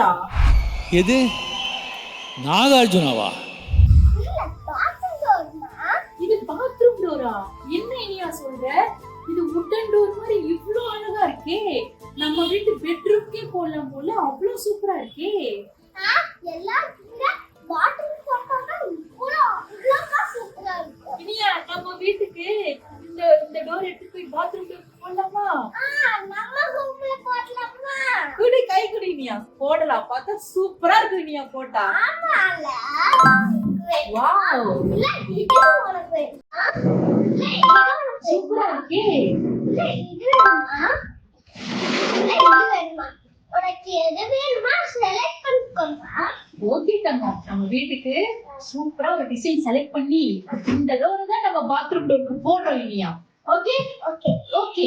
Dora? எது நாகார்ஜுனாவா? இது bathroom Dora? என்ன இனியா சொல்ற? இது வுட்டன் டோர் மாதிரி இவ்ளோ அழகா இருக்கே. நம்ம வீட்டு பெட்ரூம்க்கே போடலாம் போல, அவ்ளோ சூப்பரா இருக்கே. இனியா நம்ம வீட்டுக்கு இந்த டோர் எடுத்து போய் பாத்ரூம் டோர் போடலாமா? குடி கை குடி இனியா. போடலாம். பார்த்தா சூப்பரா இருக்கு இனியா போட்டா. வாவ் சூப்பரா இருக்கே. ஓகே தங்கம், நம்ம வீட்டுக்கு சூப்பரா ஒரு டிசைன் செலக்ட் பண்ணி இந்த டோர் தான் நம்ம பாத்ரூம் டோருக்கு போடுறோம் இனியா. Okay okay okay.